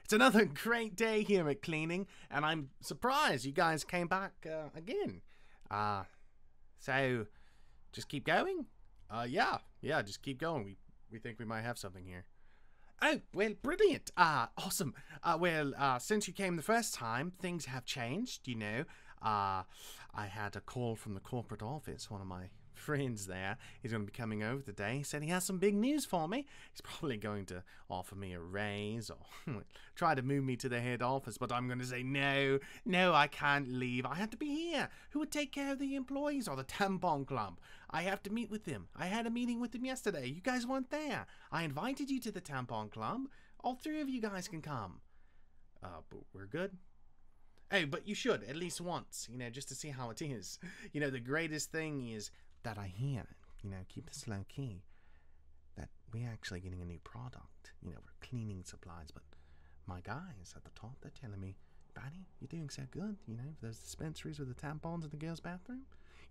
It's another great day here at cleaning, and I'm surprised you guys came back again. So just keep going? Yeah, just keep going. We think we might have something here. Oh, well, brilliant. Awesome. Since you came the first time, things have changed, you know. I had a call from the corporate office. One of my friends there is going to be coming over today. He said he has some big news for me. He's probably going to offer me a raise or try to move me to the head office, but I'm going to say no, I can't leave. I have to be here. Who would take care of the employees or the tampon club? I have to meet with them. I had a meeting with them yesterday. You guys weren't there. I invited you to the tampon club. All three of you guys can come. But we're good. Oh, but you should, at least once, you know, just to see how it is. You know, the greatest thing is that I hear, you know, keep this low key, that we're actually getting a new product. You know, we're cleaning supplies, but my guys at the top, they're telling me, Bunny, you're doing so good, you know, those dispensaries with the tampons in the girls' bathroom.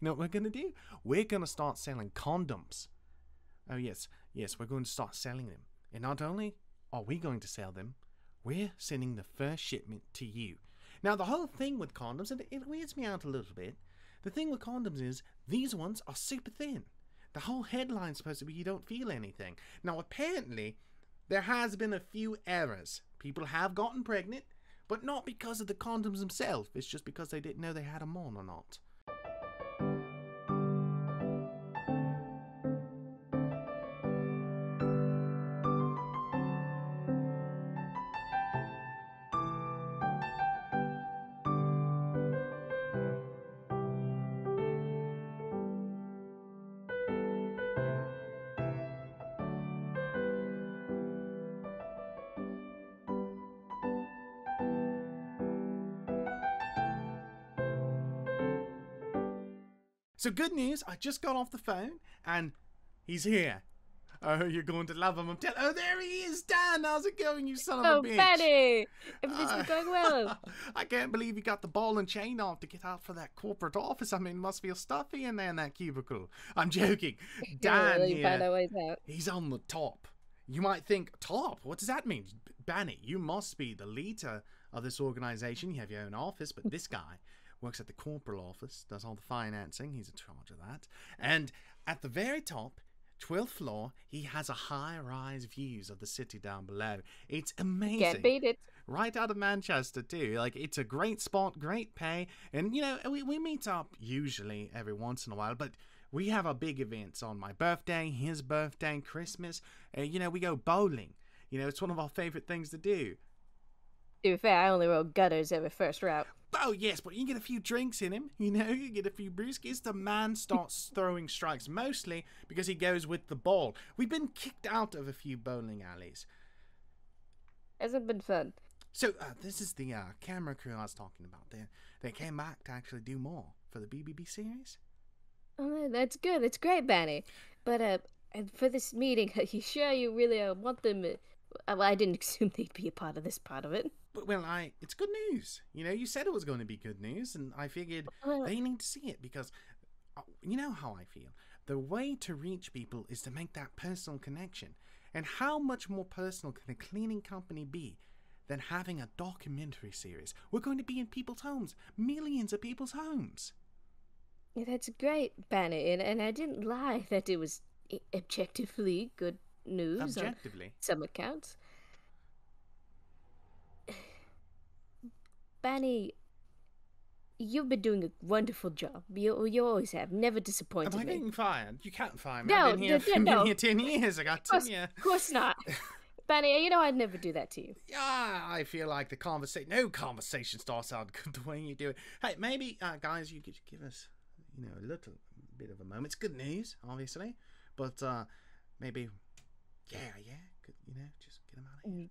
You know what we're going to do? We're going to start selling condoms. Oh, yes, we're going to start selling them. And not only are we going to sell them, we're sending the first shipment to you. Now, the whole thing with condoms, and it weirds me out a little bit, the thing with condoms is these ones are super thin. The whole headline's supposed to be you don't feel anything. Now, apparently, there has been a few errors. People have gotten pregnant, but not because of the condoms themselves. It's just because they didn't know they had them on or not. So good news, I just got off the phone, and he's here. Oh, you're going to love him. Oh, there he is, Dan. How's it going, you son of a bitch? Oh, Freddy! Everything's been going well. I can't believe you got the ball and chain off to get out for that corporate office. I mean, it must feel stuffy in there in that cubicle. I'm joking. Dan really here, find our ways out. he's on the top. You might think, top? What does that mean? Banny, you must be the leader of this organization. You have your own office, but this guy works at the corporate office, does all the financing. He's in charge of that. And at the very top, 12th floor, he has a high-rise views of the city down below. It's amazing. Can't beat it. Right out of Manchester, too. Like, it's a great spot, great pay. And, you know, we meet up usually every once in a while, but we have our big events on my birthday, his birthday, Christmas. You know, we go bowling. You know, it's one of our favorite things to do. To be fair, I only roll gutters every first route. Oh, yes, but you can get a few drinks in him, you know, you get a few brewskis. The man starts throwing strikes, mostly because he goes with the ball. We've been kicked out of a few bowling alleys. Hasn't been fun. So, this is the camera crew I was talking about. They came back to actually do more for the BBB series. Oh, that's good. It's great, Banny. But, for this meeting, are you sure you really want them... Well, I didn't assume they'd be a part of this part of it. Well, it's good news. You know, you said it was going to be good news, and I figured they need to see it because, you know how I feel. The way to reach people is to make that personal connection. And how much more personal can a cleaning company be than having a documentary series? We're going to be in people's homes, millions of people's homes. Yeah, that's great, Banny, and I didn't lie that it was objectively good news. Objectively? On some accounts. Banny, you've been doing a wonderful job. You always have. Never disappointed me. Am I getting fired? You can't fire me. No, I've been here 10 years. I got 10 years. Of course not. Banny, you know I'd never do that to you. Yeah, I feel like no conversation starts out good the way you do it. Hey, maybe, guys, you could give us, you know, a little bit of a moment. It's good news, obviously, but Mm. yeah, good, you know, just get them out of here.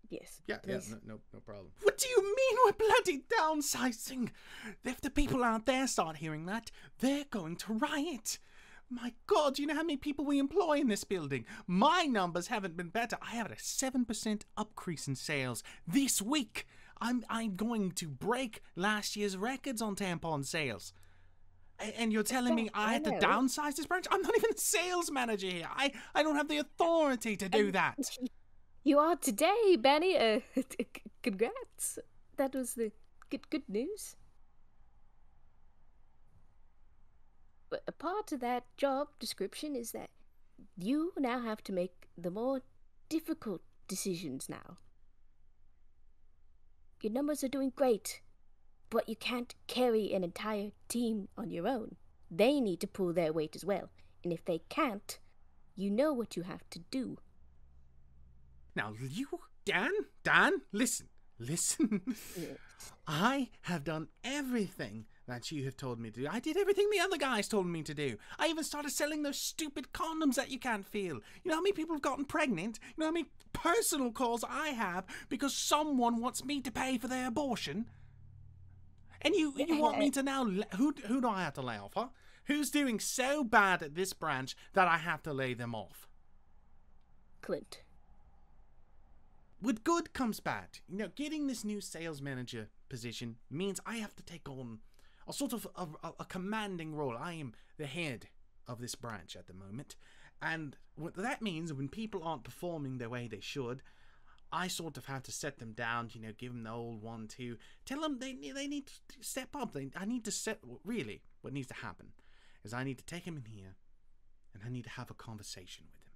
Yes. Yeah, no problem. What do you mean we're bloody downsizing? If the people out there start hearing that, they're going to riot. My God, do you know how many people we employ in this building? My numbers haven't been better. I have a 7% increase in sales this week. I'm going to break last year's records on tampon sales. And you're telling me I had to downsize this branch? I'm not even a sales manager here. I don't have the authority to do that. You are today, Benny. Congrats. That was the good news. But a part of that job description is that you now have to make the more difficult decisions now. Your numbers are doing great, but you can't carry an entire team on your own. They need to pull their weight as well. And if they can't, you know what you have to do. Now, Dan, listen. I have done everything that you have told me to do. I did everything the other guys told me to do. I even started selling those stupid condoms that you can't feel. You know how many people have gotten pregnant? You know how many personal calls I have because someone wants me to pay for their abortion? And you want me to now... Who do I have to lay off, huh? Who's doing so bad at this branch that I have to lay them off? Clint. With good comes bad. You know, getting this new sales manager position means I have to take on a sort of a commanding role. I am the head of this branch at the moment. And what that means, when people aren't performing the way they should, I sort of have to set them down, you know, give them the old 1-2, tell them they need to step up. I need to set... Really, what needs to happen is I need to take him in here and I need to have a conversation with him.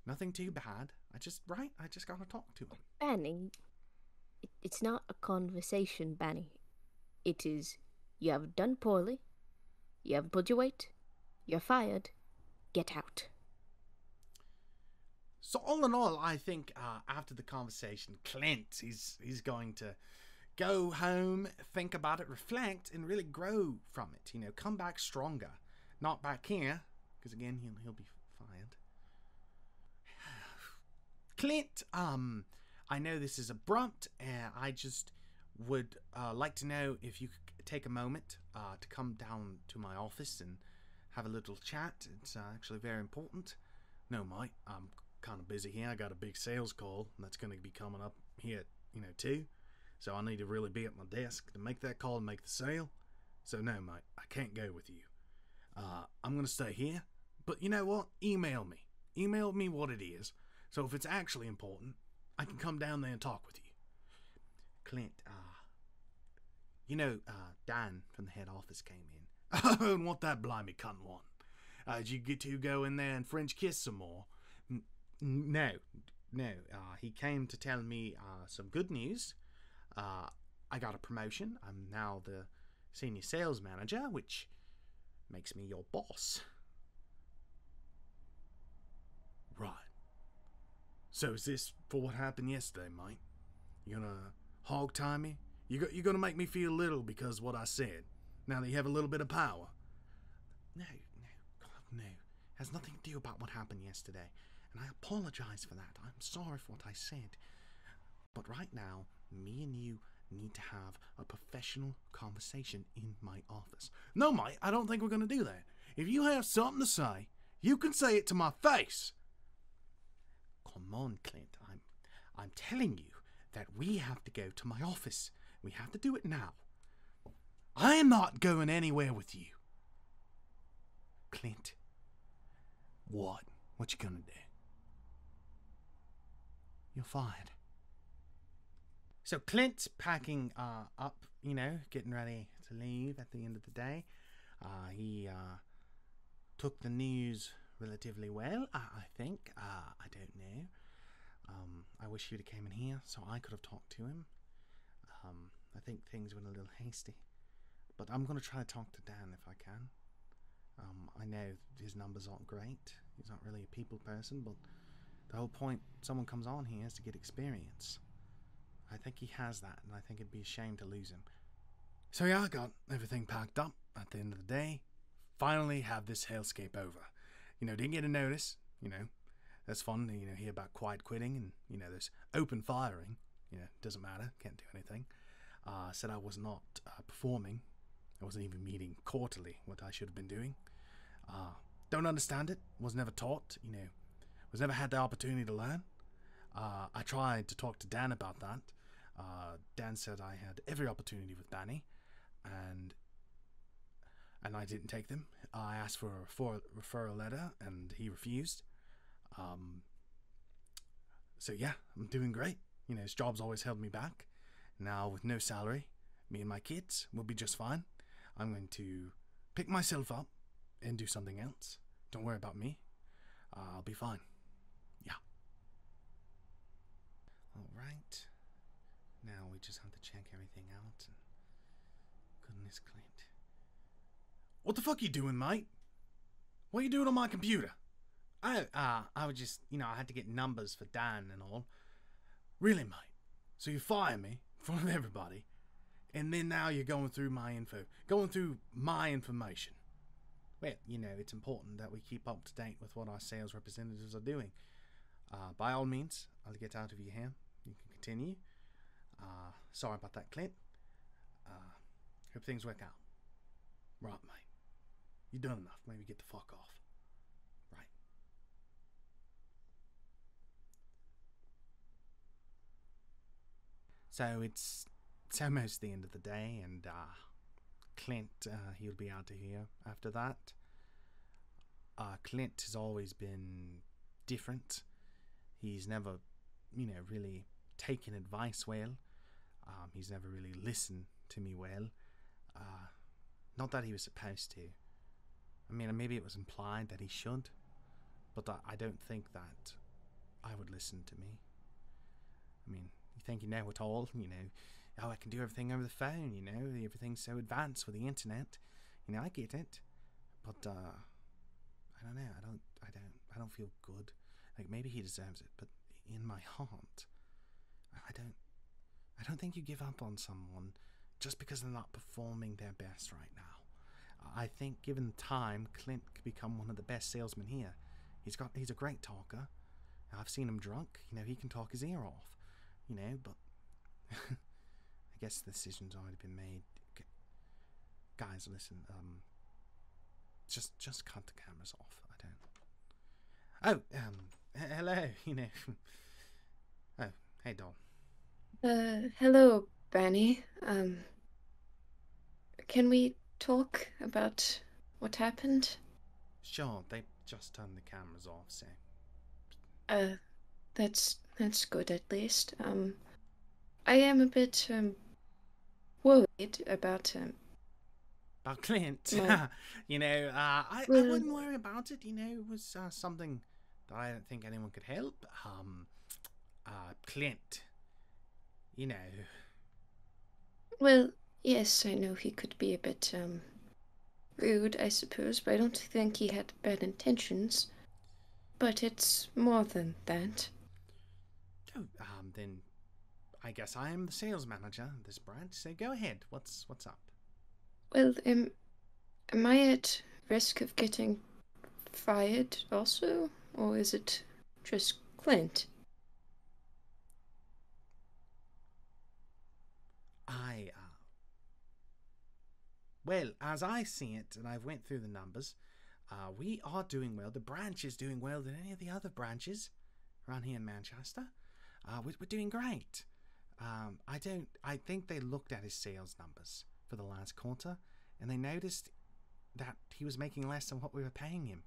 Nothing too bad. I just gotta talk to him. Banning, it's not a conversation, Banny. It is, you have done poorly, you haven't pulled your weight, you're fired, get out. So all in all, I think after the conversation, Clint, he's going to go home, think about it, reflect, and really grow from it. You know, come back stronger. Not back here, because again, he'll be fired. Clint, I know this is abrupt, and I just would like to know if you could take a moment to come down to my office and have a little chat. It's actually very important. No, mate, I'm kind of busy here. I got a big sales call that's going to be coming up here, too. So I need to really be at my desk to make that call and make the sale. So no, mate, I can't go with you. I'm going to stay here. But you know what? Email me. Email me what it is. So if it's actually important, I can come down there and talk with you. Clint, Dan from the head office came in. Oh, and what that blimey cunt want? Did you get to go in there and French kiss some more? No. He came to tell me some good news. I got a promotion. I'm now the senior sales manager, which makes me your boss. Right. So is this for what happened yesterday, mate? You gonna hog tie me? You gonna make me feel little because what I said? Now that you have a little bit of power? No. Has nothing to do about what happened yesterday. And I apologize for that. I'm sorry for what I said. But right now, me and you need to have a professional conversation in my office. No, mate, I don't think we're gonna do that. If you have something to say, you can say it to my face. Come on, Clint. I'm telling you that we have to go to my office. We have to do it now. I am not going anywhere with you. Clint. What? What you gonna do? You're fired. So Clint's packing up, getting ready to leave at the end of the day. He took the news relatively well, I think. I don't know. I wish you'd have came in here so I could have talked to him. I think things went a little hasty. But I'm going to try to talk to Dan if I can. I know his numbers aren't great. He's not really a people person, but the whole point someone comes on here is to get experience. I think he has that, and I think it'd be a shame to lose him. So yeah, I got everything packed up at the end of the day. Finally have this hellscape over. Didn't get a notice, That's fun, hear about quiet quitting and, there's open firing. Doesn't matter, can't do anything. Said I was not performing. I wasn't even meeting quarterly what I should have been doing. Don't understand it. Was never taught, Was never had the opportunity to learn. I tried to talk to Dan about that. Dan said I had every opportunity with Danny, and I didn't take them. I asked for a referral letter, and he refused. So yeah, I'm doing great. You know, his job's always held me back. Now with no salary, me and my kids will be just fine. I'm going to pick myself up and do something else. Don't worry about me. I'll be fine. Yeah. Alright. Now we just have to check everything out. And goodness, Clint. What the fuck you doing, mate? What are you doing on my computer? I was just, I had to get numbers for Dan and all. Really, mate? So you fire me in front of everybody, and then now you're going through my information. Well, it's important that we keep up to date with what our sales representatives are doing. By all means, I'll get out of your hair. You can continue. Sorry about that, Clint. Hope things work out. Right, mate. You've done enough. Maybe get the fuck off. Right. So it's almost the end of the day, and Clint, he'll be out of here after that. Clint has always been different. He's never, really taken advice well. He's never really listened to me well. Not that he was supposed to. I mean, maybe it was implied that he should, but I don't think that I would listen to me. I mean, you think you know it all, oh, I can do everything over the phone, everything's so advanced with the internet. I get it, but I don't know, I don't feel good. Like, maybe he deserves it, but in my heart, I don't think you give up on someone just because they're not performing their best right now. I think given time, Clint could become one of the best salesmen here. He's a great talker. I've seen him drunk. He can talk his ear off. But I guess the decision's already been made. Guys, listen. Just cut the cameras off. I don't. Oh, hello. Oh, hey, doll. Hello, Benny. Can we talk about what happened? Sure, they just turned the cameras off, so. That's good at least. I am a bit, worried about, About Clint. My- I Well- wouldn't worry about it. It was something that I don't think anyone could help. Clint. Well, yes, I know he could be a bit, rude, I suppose, but I don't think he had bad intentions. But it's more than that. Oh, then I guess I am the sales manager of this branch, so go ahead. What's up? Well, am I at risk of getting fired also? Or is it just Clint? Well, as I see it, and I've went through the numbers, we are doing well. The branch is doing well than any of the other branches around here in Manchester. We're doing great. I think they looked at his sales numbers for the last quarter, and they noticed that he was making less than what we were paying him.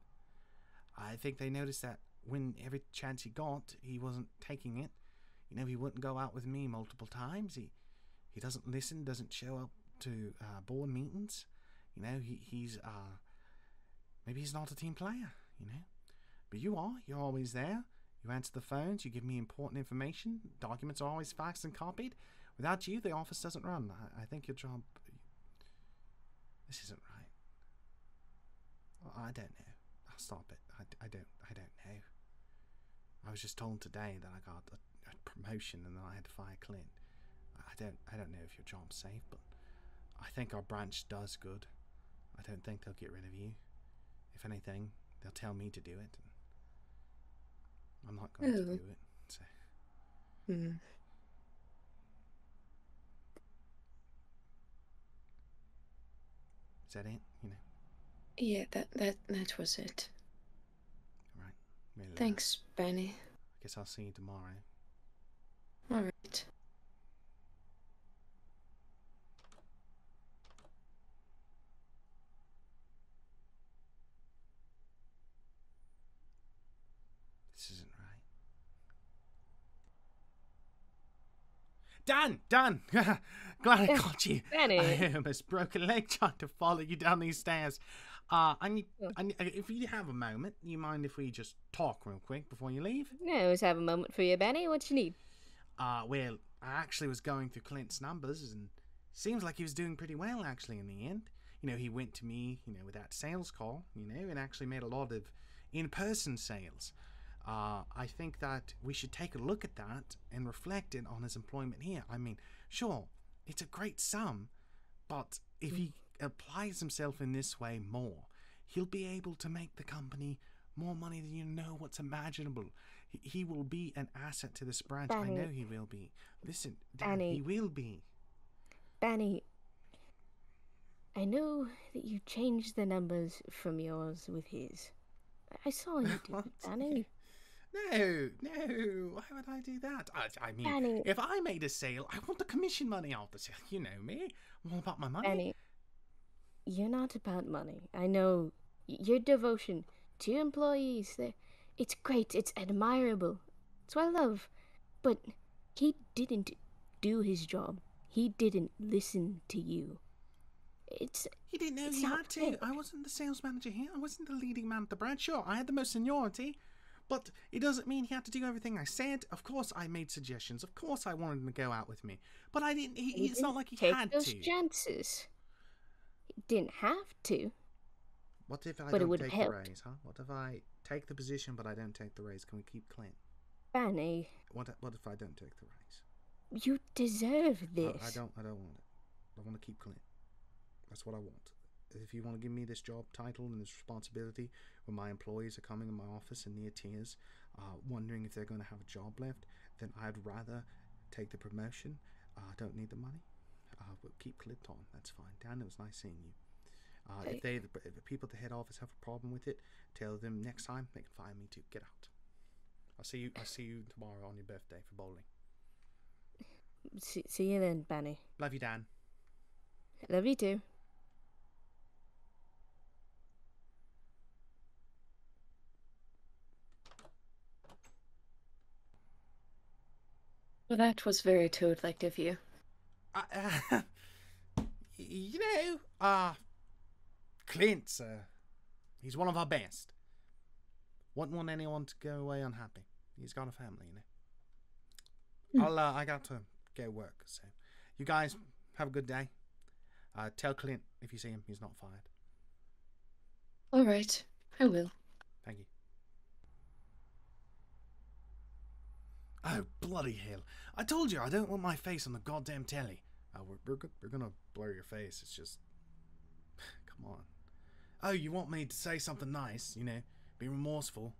I think they noticed that when every chance he got, he wasn't taking it. He wouldn't go out with me multiple times. He doesn't listen, doesn't show up to board meetings. He's maybe he's not a team player. But you are. You're always there. You answer the phones. You give me important information. Documents are always faxed and copied. Without you, the office doesn't run. I think your job. This isn't right. I don't know. I'll stop it. I don't know. I was just told today that I got a promotion and then I had to fire Clint. I don't know if your job's safe, but I think our branch does good. I don't think they'll get rid of you. If anything, they'll tell me to do it. I'm not going to do it. So. Is that it? Yeah, that was it. Right. Well, Thanks, Benny. I guess I'll see you tomorrow. Alright. This isn't right. Dan! Glad I caught you. Benny. I almost broke a leg trying to follow you down these stairs. If you have a moment, you mind if we just talk real quick before you leave? No, let's have a moment for you, Benny. What you need? Well, I actually was going through Clint's numbers, and seems like he was doing pretty well, actually, in the end. You know, he went to me, with that sales call, and actually made a lot of in-person sales. I think that we should take a look at that and reflect it on his employment here. I mean, sure, it's a great sum, but if he applies himself in this way more, he'll be able to make the company more money than you know what's imaginable. He will be an asset to this branch. Benny. I know he will be. Listen, Dan, Benny. he will be. Benny, I know that you changed the numbers from yours with his. I saw you do it, Benny. No, why would I do that? I mean, Benny. if I made a sale, I want the commission money off the sale. You know me. I'm all about my money. Benny, you're not about money. I know your devotion to your employees. It's great. It's admirable. It's what I love. But he didn't do his job. He didn't listen to you. He didn't know he had to. I wasn't the sales manager here. I wasn't the leading man at the branch. Sure, I had the most seniority. But it doesn't mean he had to do everything I said. Of course I made suggestions. Of course I wanted him to go out with me. But I didn't. It's not like he had to. Take those to. chances. He didn't have to. What if I but don't it take help. the raise, huh? What if I take the position but I don't take the raise? Can we keep Clint? Benny. What if I don't take the raise? You deserve this. I don't want it. I want to keep Clint. That's what I want. If you want to give me this job title and this responsibility when my employees are coming in my office in near tears, wondering if they're going to have a job left, then I'd rather take the promotion. I don't need the money. But keep Clint on. That's fine. Dan, it was nice seeing you. If the people at the head office have a problem with it, tell them next time they can fire me too. Get out. I'll see you tomorrow on your birthday for bowling. See you then, Benny. Love you, Dan. Love you too. Well, that was very toad-like of you. Clint, he's one of our best. Wouldn't want anyone to go away unhappy. He's got a family, I got to go work, so you guys have a good day. Tell Clint if you see him, he's not fired. All right, I will. Thank you. Oh, bloody hell. I told you I don't want my face on the goddamn telly. We're gonna blur your face. It's just... Come on. Oh, you want me to say something nice, be remorseful?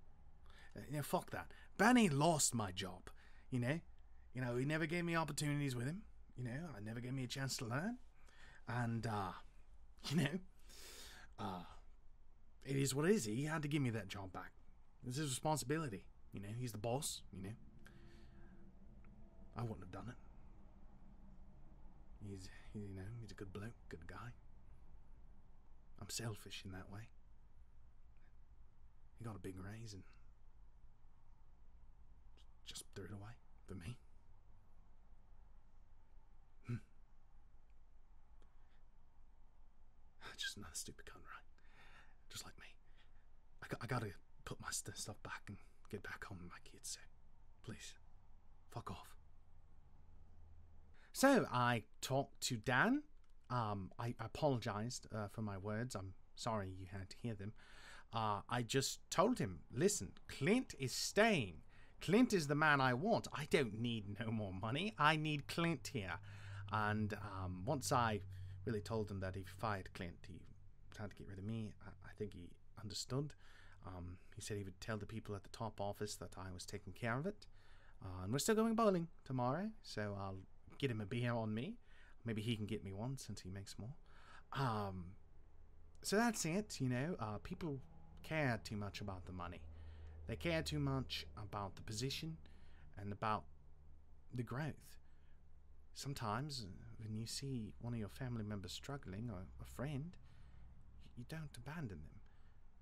Fuck that. Benny lost my job, he never gave me opportunities with him, I never gave me a chance to learn. And, it is what it is. He had to give me that job back. It's his responsibility, he's the boss, I wouldn't have done it. He's a good bloke, good guy. I'm selfish in that way. He got a big raise and just threw it away for me. Just another stupid cunt, right? Just like me. I gotta put my stuff back and get back home with my kids, so please, fuck off. So I talked to Dan. I apologized for my words. I'm sorry you had to hear them. I just told him, listen, Clint is staying. Clint is the man I want. I don't need no more money. I need Clint here. And once I really told him that if he fired Clint, he had to get rid of me, I think he understood. He said he would tell the people at the top office that I was taking care of it. And we're still going bowling tomorrow, so I'll get him a beer on me. Maybe he can get me one since he makes more. So that's it, people care too much about the money. They care too much about the position and about the growth. Sometimes when you see one of your family members struggling, or a friend, you don't abandon them.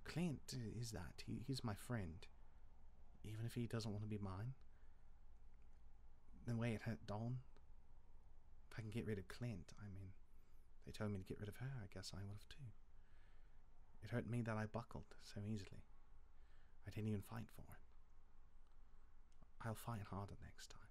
Clint is that. He's my friend. Even if he doesn't want to be mine. The way it hurt Dawn, If I can get rid of Clint, I mean, they told me to get rid of her, I guess I will have too. It hurt me that I buckled so easily. I didn't even fight for it. I'll fight harder next time.